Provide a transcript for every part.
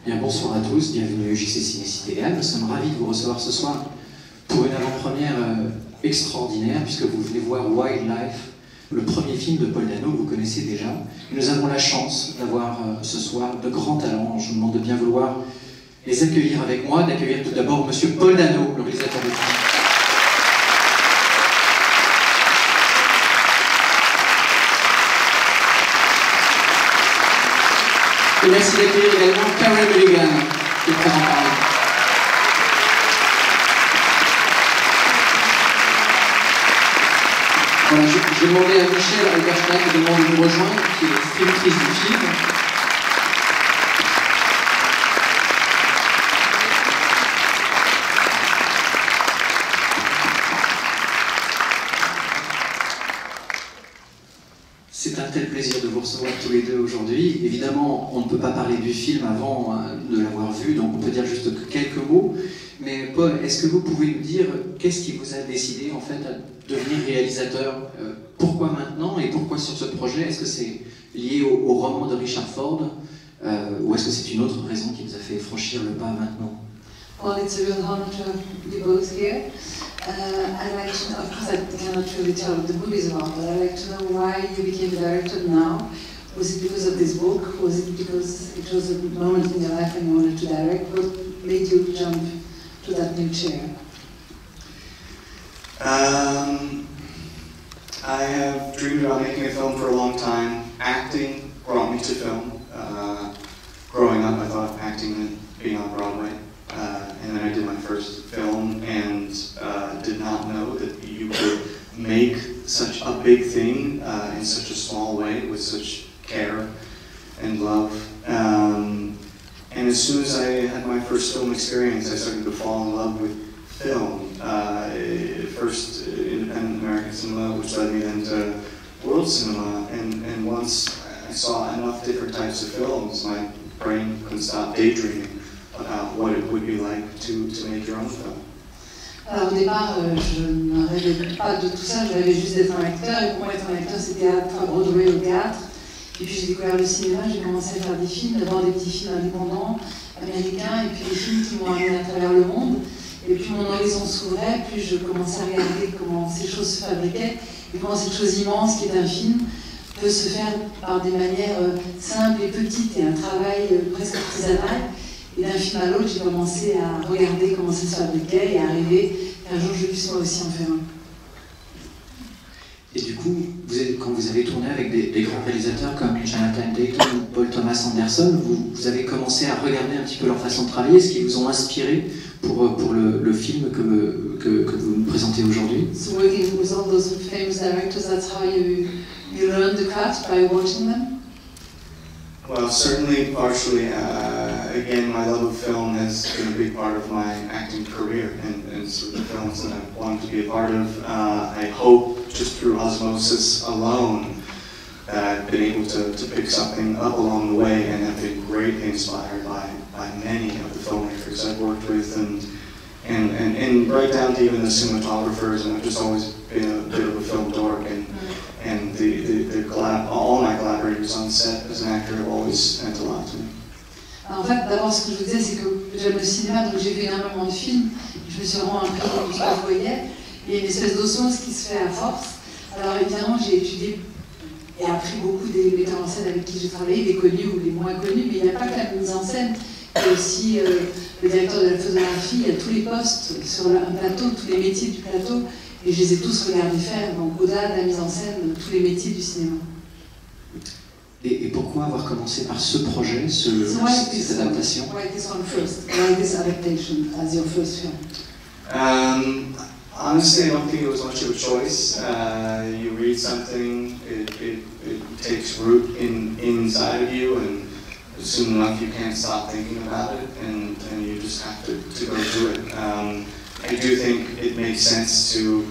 Bien, bonsoir à tous, bienvenue au JC Ciné Citéléal. Nous sommes ravis de vous recevoir ce soir pour une avant-première extraordinaire, puisque vous venez voir Wildlife, le premier film de Paul Dano que vous connaissez déjà. Et nous avons la chance d'avoir ce soir de grands talents. Je vous demande de bien vouloir les accueillir avec moi, d'accueillir tout d'abord Monsieur Paul Dano, le réalisateur du film. Et merci d'accueillir également Karen Mulligan, qui est présente par nous. Voilà, je vais demander à Michel Albertin qui demande de nous rejoindre, qui est distributrice du film. C'est un tel plaisir de vous recevoir tous les deux aujourd'hui. Évidemment, on ne peut pas parler du film avant de l'avoir vu, donc on peut dire juste quelques mots. Mais Paul, est-ce que vous pouvez nous dire qu'est-ce qui vous a décidé en fait à devenir réalisateur? Pourquoi maintenant et pourquoi sur ce projet? Est-ce que c'est lié au roman de Richard Ford ou est-ce que c'est une autre raison qui vous a fait franchir le pas maintenant? Well, it's a real honor to have you both here. I'd like to know, of course I cannot really tell what the book is about, but I'd like to know why you became a director now. Was it because of this book? Was it because it was a moment in your life when you wanted to direct? What made you jump to that new chair? I have dreamed about making a film for a long time. Acting brought me to film. Growing up, I thought acting meant being on Broadway. And then I did my first film and did not know that you could make such a big thing in such a small way with such care and love. And as soon as I had my first film experience, I started to fall in love with film. First independent American cinema, which led me then to world cinema. And once I saw enough different types of films, my brain couldn't stop daydreaming about what it would be like to make your own film. Alors au départ, je ne rêvais pas de tout ça, je rêvais juste d'être un acteur, et pour moi être un acteur c'était être à Broadway au théâtre. Et puis j'ai découvert le cinéma, j'ai commencé à faire des films, d'abord des petits films indépendants, américains, et puis des films qui m'ont amené à travers le monde. Et plus mon horizon s'ouvrait, plus je commençais à regarder comment ces choses se fabriquaient, et comment cette chose immense qui est un film peut se faire par des manières simples et petites, et un travail presque artisanal. Et d'un film à l'autre, j'ai commencé à regarder comment ça se fabriquait et à rêver qu'un jour je puisse moi aussi en faire un. Et du coup, quand vous avez tourné avec des grands réalisateurs comme Jonathan Dayton ou Paul Thomas Anderson, vous avez commencé à regarder un petit peu leur façon de travailler, ce qui vous ont inspiré pour le film que vous nous présentez aujourd'hui. So working with all those famous directors, that's how you learn the craft, by watching them? Well, certainly, partially. Again, my love of film has been a big part of my acting career, and so the films that I wanted to be a part of. I hope, just through osmosis alone, that I've been able to pick something up along the way, and have been greatly inspired by many of the filmmakers I've worked with, and right down to even the cinematographers. And I've just always been a bit of a film dork, and all my collaborators on set as an actor have always meant a lot to me. En fait, d'abord, ce que je vous disais, c'est que j'aime le cinéma, donc j'ai vu énormément de films. Je me suis vraiment impliquée dans tout ce que je voyais. Il y a une espèce d'osmose qui se fait à force. Alors évidemment, j'ai étudié et appris beaucoup des metteurs en scène avec qui j'ai travaillé, des connus ou les moins connus, mais il n'y a pas que la mise en scène. Il y a aussi le directeur de la photographie, il y a tous les postes sur un plateau, tous les métiers du plateau. Et je les ai tous regardés faire, donc au-delà de la mise en scène, tous les métiers du cinéma. Et pourquoi avoir commencé par ce projet, cette adaptation? Why this one first? Why this adaptation as your first film? Honestly, I don't think it was much of a choice. You read something, it takes root inside of you, and soon enough you can't stop thinking about it, and you just have to go do it. I do think it makes sense to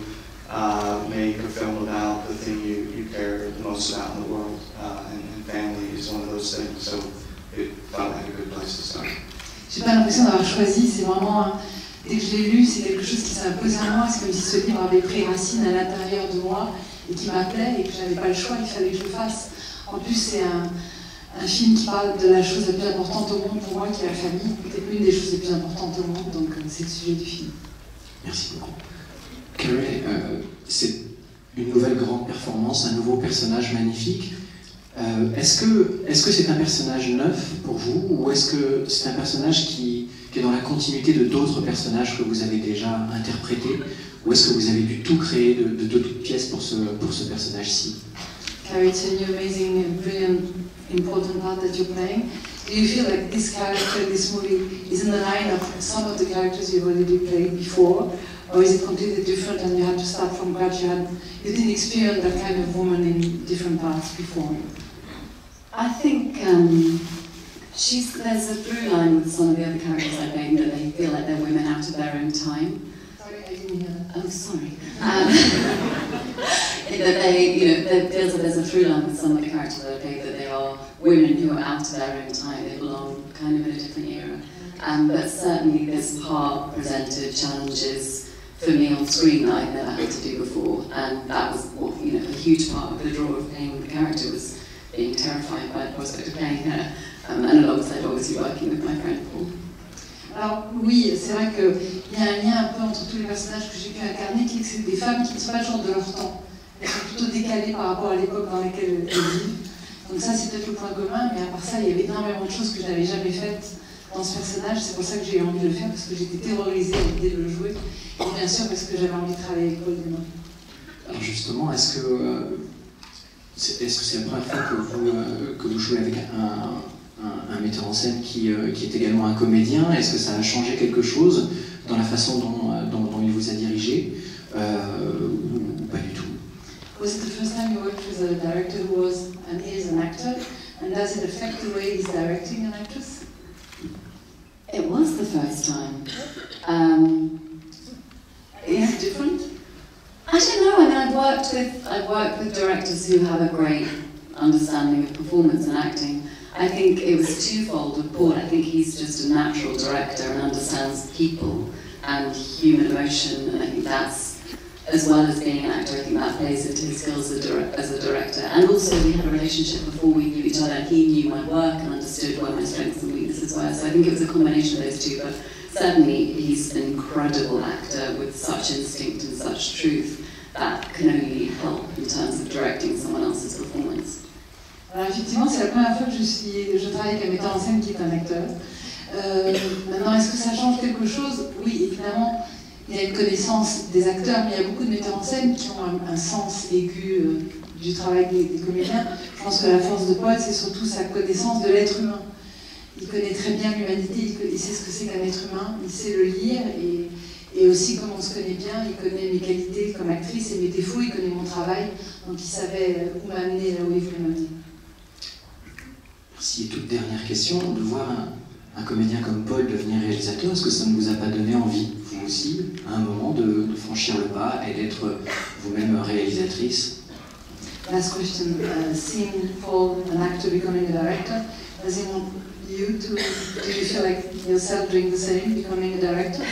make a film about the thing you care the most about in the world, and family is one of those things, so it felt like a good place to start. J'ai pas l'impression d'avoir choisi, c'est vraiment, dès que je l'ai lu, c'est quelque chose qui s'est imposé à moi, c'est comme si ce livre avait pris racine à l'intérieur de moi et qui m'appelait et que j'avais pas le choix, il fallait que je le fasse. En plus, c'est un film qui parle de la chose la plus importante au monde pour moi, qui est la famille. C'est une des choses les plus importantes au monde, donc c'est le sujet du film. Merci beaucoup. Carey, c'est une nouvelle grande performance, un nouveau personnage magnifique. Est-ce que c'est un personnage neuf pour vous, ou est-ce que c'est un personnage qui est dans la continuité de d'autres personnages que vous avez déjà interprétés, ou est-ce que vous avez dû tout créer de toutes pièces pour ce personnage-ci? Carey, it's a new, amazing, brilliant, important part that you're playing. Do you feel like this character, this movie, is in the line of some of the characters you've already played before? Or is it completely different and you had to start from scratch? You didn't experience that kind of woman in different parts before? I think there's a through line with some of the other characters I played that they feel like they're women out of their own time. Sorry, I didn't hear that. Oh, sorry. That there feels like there's a through line with some of the characters that I played that they are women who are out of their own time. They belong kind of in a different era. But certainly this part presented challenges for me on screen that I'd never had to do before, and that was what, a huge part of the draw of playing with the character was being terrified by the prospect of playing her, and alongside obviously working with my friend Paul. Alors oui, c'est vrai qu'il y a un lien un peu entre tous les personnages que j'ai pu incarner, qui est que c'est des femmes qui ne sont pas toujours de leur temps. Elles sont plutôt décalées par rapport à l'époque dans laquelle elles vivent. Donc ça c'est peut-être le point commun, mais à part ça il y avait énormément de choses que je n'avais jamais faites dans ce personnage. C'est pour ça que j'ai eu envie de le faire, parce que j'étais terrorisée à l'idée de le jouer. Et bien sûr parce que j'avais envie de travailler avec Paul Demain. Alors justement, est-ce que c'est la première fois que vous jouez avec un metteur en scène qui est également un comédien? Est-ce que ça a changé quelque chose dans la façon dont il vous a dirigé, ou pas du tout? Was it the first time you worked with a director who is an actor, and does it affect the way he's directing an actress? It was the first time. Is it different? I don't know. I mean, I've worked with directors who have a great understanding of performance and acting. I think it was twofold with Paul. I think he's just a natural director and understands people and human emotion, and I think that's, as well as being an actor, I think that plays into his skills as a director. And also we had a relationship before we knew each other, and he knew my work and understood where my strengths and weaknesses were. So I think it was a combination of those two, but certainly he's an incredible actor with such instinct and such truth that can only help in terms of directing someone else's performance. Alors effectivement, c'est la première fois que je travaille avec un metteur en scène qui est un acteur. Maintenant, est-ce que ça change quelque chose? Oui, évidemment, il y a une connaissance des acteurs, mais il y a beaucoup de metteurs en scène qui ont un sens aigu du travail des comédiens. Je pense que la force de Paul, c'est surtout sa connaissance de l'être humain. Il connaît très bien l'humanité, il sait ce que c'est qu'un être humain, il sait le lire, et aussi comme on se connaît bien, il connaît mes qualités comme actrice et mes défauts, il connaît mon travail, donc il savait où m'amener, là où il voulait m'amener. Merci. Et toute dernière question, de voir un comédien comme Paul devenir réalisateur, est-ce que ça ne vous a pas donné envie, vous aussi, à un moment, de franchir le pas et d'être vous-même réalisatrice? Last question, seeing Paul, an actor, becoming a director, does he want you to, do you feel like yourself doing the same, becoming a director?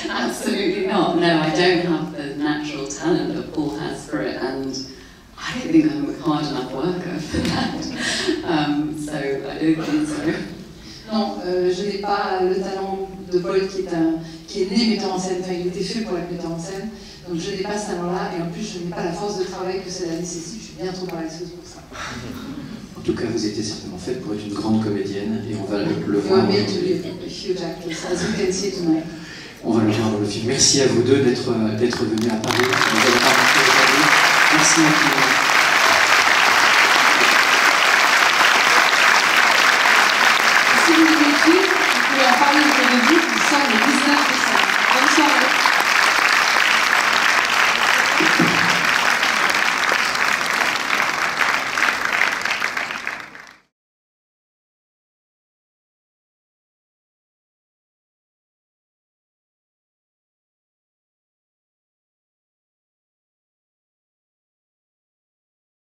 Absolutely not. No, I don't have the natural talent that Paul has for it, and I don't think I'm a hard enough worker for that. So I don't think so. Non, je n'ai pas le talent de Paul qui est né metteur en scène, enfin il était fait pour être metteur en scène, donc je n'ai pas ce talent-là, et en plus je n'ai pas la force de travail que cela nécessite, je suis bien trop paresseuse pour ça. En tout cas, vous étiez certainement faite pour être une grande comédienne, et on va le You voir. are made to be a huge actress, as you can see tonight. On va le voir dans le film. Merci à vous deux d'être venus à Paris. Vous avez participé aujourd'hui. Merci à tous. Si vous voulez suivre, vous pouvez en parler autour de vous, il sort le 19